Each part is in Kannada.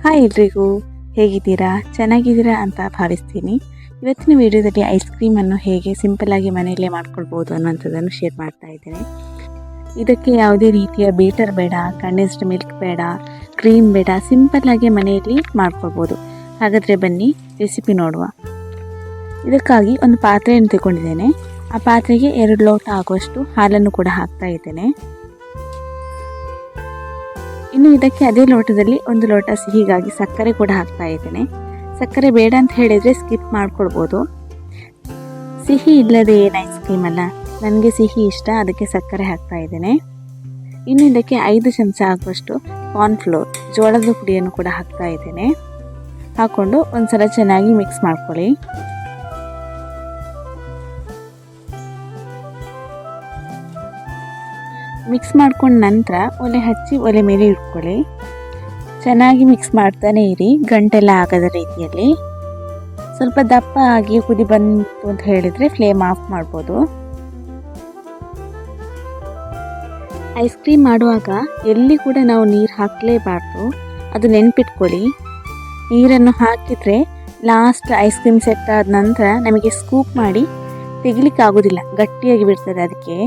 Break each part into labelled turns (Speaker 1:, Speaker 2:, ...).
Speaker 1: ಹಾಯ್ ಎಲ್ರಿಗೂ, ಹೇಗಿದ್ದೀರಾ? ಚೆನ್ನಾಗಿದ್ದೀರಾ ಅಂತ ಭಾವಿಸ್ತೀನಿ. ಇವತ್ತಿನ ವಿಡಿಯೋದಲ್ಲಿ ಐಸ್ ಕ್ರೀಮನ್ನು ಹೇಗೆ ಸಿಂಪಲ್ಲಾಗಿ ಮನೆಯಲ್ಲೇ ಮಾಡ್ಕೊಳ್ಬೋದು ಅನ್ನೋಂಥದ್ದನ್ನು ಶೇರ್ ಮಾಡ್ತಾ ಇದ್ದೇನೆ. ಇದಕ್ಕೆ ಯಾವುದೇ ರೀತಿಯ ಬೀಟರ್ ಬೇಡ, ಕಂಡೆನ್ಸ್ಡ್ ಮಿಲ್ಕ್ ಬೇಡ, ಕ್ರೀಮ್ ಬೇಡ, ಸಿಂಪಲ್ಲಾಗಿ ಮನೆಯಲ್ಲಿ ಮಾಡ್ಕೊಳ್ಬೋದು. ಹಾಗಾದರೆ ಬನ್ನಿ ರೆಸಿಪಿ ನೋಡುವ. ಇದಕ್ಕಾಗಿ ಒಂದು ಪಾತ್ರೆಯನ್ನು ತಗೊಂಡಿದ್ದೇನೆ. ಆ ಪಾತ್ರೆಗೆ 2 ಲೋಟ ಆಗುವಷ್ಟು ಹಾಲನ್ನು ಕೂಡ ಹಾಕ್ತಾ ಇದ್ದೇನೆ. ಇನ್ನು ಇದಕ್ಕೆ ಅದೇ ಲೋಟದಲ್ಲಿ 1 ಲೋಟ ಸಿಹಿಗಾಗಿ ಸಕ್ಕರೆ ಕೂಡ ಹಾಕ್ತಾ ಇದ್ದೇನೆ. ಸಕ್ಕರೆ ಬೇಡ ಅಂತ ಹೇಳಿದರೆ ಸ್ಕಿಪ್ ಮಾಡ್ಕೊಳ್ಬೋದು. ಸಿಹಿ ಇಲ್ಲದೆ ಏನು ಐಸ್ ಕ್ರೀಮ್ ಅಲ್ಲ, ನನಗೆ ಸಿಹಿ ಇಷ್ಟ, ಅದಕ್ಕೆ ಸಕ್ಕರೆ ಹಾಕ್ತಾ ಇದ್ದೇನೆ. ಇನ್ನು ಇದಕ್ಕೆ 5 ಚಮಚ ಆಗುವಷ್ಟು ಕಾರ್ನ್ಫ್ಲೋರ್, ಜೋಳದ ಪುಡಿಯನ್ನು ಕೂಡ ಹಾಕ್ತಾ ಇದ್ದೇನೆ. ಹಾಕ್ಕೊಂಡು ಒಂದ್ಸಲ ಚೆನ್ನಾಗಿ ಮಿಕ್ಸ್ ಮಾಡ್ಕೊಳ್ಳಿ. ಮಿಕ್ಸ್ ಮಾಡ್ಕೊಂಡ ನಂತರ ಒಲೆ ಹಚ್ಚಿ ಒಲೆ ಮೇಲೆ ಇಟ್ಕೊಳ್ಳಿ. ಚೆನ್ನಾಗಿ ಮಿಕ್ಸ್ ಮಾಡ್ತಾನೆ ಇರಿ, ಗಂಟೆಲ್ಲ ಆಗದ ರೀತಿಯಲ್ಲಿ. ಸ್ವಲ್ಪ ದಪ್ಪ ಆಗಿ ಕುದಿ ಬಂತು ಅಂತ ಹೇಳಿದರೆ ಫ್ಲೇಮ್ ಆಫ್ ಮಾಡ್ಬೋದು. ಐಸ್ ಕ್ರೀಮ್ ಮಾಡುವಾಗ ಎಲ್ಲಿ ಕೂಡ ನಾವು ನೀರು ಹಾಕಲೇಬಾರ್ದು, ಅದು ನೆನ್ಪಿಟ್ಕೊಳ್ಳಿ. ನೀರನ್ನು ಹಾಕಿದರೆ ಲಾಸ್ಟ್ ಐಸ್ ಕ್ರೀಮ್ ಸೆಟ್ ಆದ ನಂತರ ನಮಗೆ ಸ್ಕೂಪ್ ಮಾಡಿ ತೆಗಿಲಿಕ್ಕೆ ಆಗೋದಿಲ್ಲ, ಗಟ್ಟಿಯಾಗಿ ಬಿಡ್ತದೆ. ಅದಕ್ಕೆ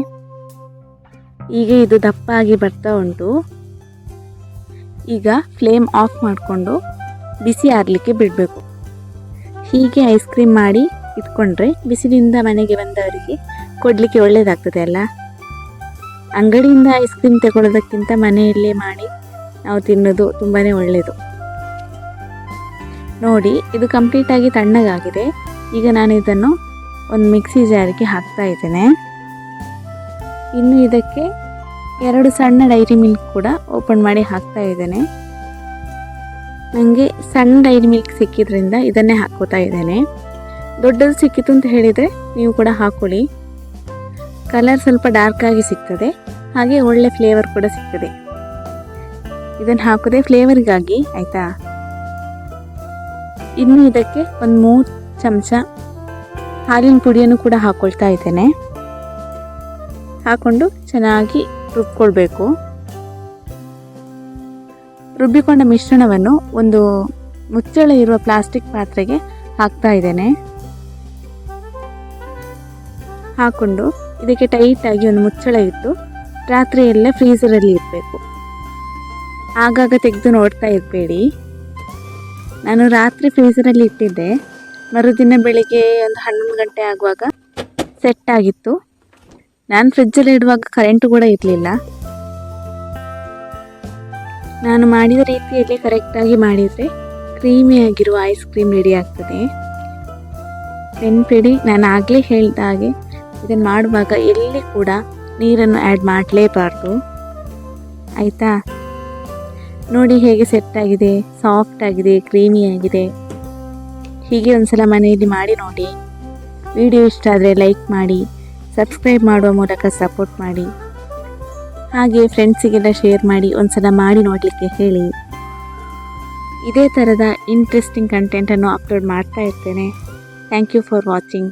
Speaker 1: ಈಗ ಇದು ದಪ್ಪ ಆಗಿ ಬರ್ತಾ ಉಂಟು. ಈಗ ಫ್ಲೇಮ್ ಆಫ್ ಮಾಡಿಕೊಂಡು ಬಿಸಿ ಆರಲಿಕ್ಕೆ ಬಿಡಬೇಕು. ಹೀಗೆ ಐಸ್ ಕ್ರೀಮ್ ಮಾಡಿ ಇಟ್ಕೊಂಡ್ರೆ ಬಿಸಿಲಿಂದ ಮನೆಗೆ ಬಂದವರಿಗೆ ಕೊಡಲಿಕ್ಕೆ ಒಳ್ಳೆಯದಾಗ್ತದೆ ಅಲ್ಲ. ಅಂಗಡಿಯಿಂದ ಐಸ್ ಕ್ರೀಮ್ ತಗೊಳ್ಳೋದಕ್ಕಿಂತ ಮನೆಯಲ್ಲೇ ಮಾಡಿ ನಾವು ತಿನ್ನೋದು ತುಂಬಾ ಒಳ್ಳೆಯದು. ನೋಡಿ, ಇದು ಕಂಪ್ಲೀಟಾಗಿ ತಣ್ಣಗಾಗಿದೆ. ಈಗ ನಾನು ಇದನ್ನು ಒಂದು ಮಿಕ್ಸಿ ಜಾರಿಗೆ ಹಾಕ್ತಾ ಇದ್ದೇನೆ. ಇನ್ನು ಇದಕ್ಕೆ 2 ಸಣ್ಣ ಡೈರಿ ಮಿಲ್ಕ್ ಕೂಡ ಓಪನ್ ಮಾಡಿ ಹಾಕ್ತಾ ಇದ್ದೇನೆ. ನನಗೆ ಸಣ್ಣ ಡೈರಿ ಮಿಲ್ಕ್ ಸಿಕ್ಕಿದ್ರಿಂದ ಇದನ್ನೇ ಹಾಕೋತಾ ಇದ್ದೇನೆ. ದೊಡ್ಡದು ಸಿಕ್ಕಿತು ಅಂತ ಹೇಳಿದರೆ ನೀವು ಕೂಡ ಹಾಕೊಳ್ಳಿ. ಕಲರ್ ಸ್ವಲ್ಪ ಡಾರ್ಕ್ ಆಗಿ ಸಿಗ್ತದೆ, ಹಾಗೆ ಒಳ್ಳೆ ಫ್ಲೇವರ್ ಕೂಡ ಸಿಗ್ತದೆ. ಇದನ್ನು ಹಾಕೋದೆ ಫ್ಲೇವರ್ಗಾಗಿ, ಆಯಿತಾ. ಇನ್ನು ಇದಕ್ಕೆ ಒಂದು 3 ಚಮಚ ಹಾಲಿನ ಪುಡಿಯನ್ನು ಕೂಡ ಹಾಕ್ಕೊಳ್ತಾ ಇದ್ದೇನೆ. ಹಾಕ್ಕೊಂಡು ಚೆನ್ನಾಗಿ ರುಬ್ಕೊಳ್ಬೇಕು. ರುಬ್ಬಿಕೊಂಡ ಮಿಶ್ರಣವನ್ನು ಒಂದು ಮುಚ್ಚಳ ಇರುವ ಪ್ಲಾಸ್ಟಿಕ್ ಪಾತ್ರೆಗೆ ಹಾಕ್ತಾ ಇದ್ದೇನೆ. ಹಾಕ್ಕೊಂಡು ಇದಕ್ಕೆ ಟೈಟಾಗಿ ಒಂದು ಮುಚ್ಚಳ ಇಟ್ಟು ರಾತ್ರಿ ಎಲ್ಲ ಫ್ರೀಸರಲ್ಲಿ ಇರಬೇಕು. ಆಗಾಗ ತೆಗೆದು ನೋಡ್ತಾ ಇರಬೇಡಿ. ನಾನು ರಾತ್ರಿ ಫ್ರೀಸರಲ್ಲಿ ಇಟ್ಟಿದ್ದೆ, ಮರುದಿನ ಬೆಳಿಗ್ಗೆ ಒಂದು 11 ಗಂಟೆ ಆಗುವಾಗ ಸೆಟ್ ಆಗಿತ್ತು. ನಾನು ಫ್ರಿಜ್ಜಲ್ಲಿ ಇಡುವಾಗ ಕರೆಂಟು ಕೂಡ ಇರಲಿಲ್ಲ. ನಾನು ಮಾಡಿದ ರೀತಿಯಲ್ಲಿ ಕರೆಕ್ಟಾಗಿ ಮಾಡಿದರೆ ಕ್ರೀಮಿಯಾಗಿರುವ ಐಸ್ ಕ್ರೀಮ್ ರೆಡಿ ಆಗ್ತದೆ. ನೆನ್ಪಿಡಿ, ನಾನು ಆಗಲೇ ಹೇಳಿದ ಹಾಗೆ ಇದನ್ನು ಮಾಡುವಾಗ ಎಲ್ಲಿ ಕೂಡ ನೀರನ್ನು ಆ್ಯಡ್ ಮಾಡಲೇಬಾರ್ದು, ಆಯಿತಾ. ನೋಡಿ ಹೇಗೆ ಸೆಟ್ ಆಗಿದೆ, ಸಾಫ್ಟ್ ಆಗಿದೆ, ಕ್ರೀಮಿಯಾಗಿದೆ. ಹೀಗೆ ಒಂದ್ಸಲ ಮನೆಯಲ್ಲಿ ಮಾಡಿ ನೋಡಿ. ವಿಡಿಯೋ ಇಷ್ಟ ಆದರೆ ಲೈಕ್ ಮಾಡಿ, ಸಬ್ಸ್ಕ್ರೈಬ್ ಮಾಡುವ ಮೂಲಕ ಸಪೋರ್ಟ್ ಮಾಡಿ. ಹಾಗೆ ಫ್ರೆಂಡ್ಸಿಗೆಲ್ಲ ಶೇರ್ ಮಾಡಿ, ಒಂದ್ಸಲ ಮಾಡಿ ನೋಡಲಿಕ್ಕೆ ಹೇಳಿ. ಇದೇ ಥರದ ಇಂಟ್ರೆಸ್ಟಿಂಗ್ ಕಂಟೆಂಟನ್ನು ಅಪ್ಲೋಡ್ ಮಾಡ್ತಾ ಇರ್ತೇನೆ. Thank you for watching.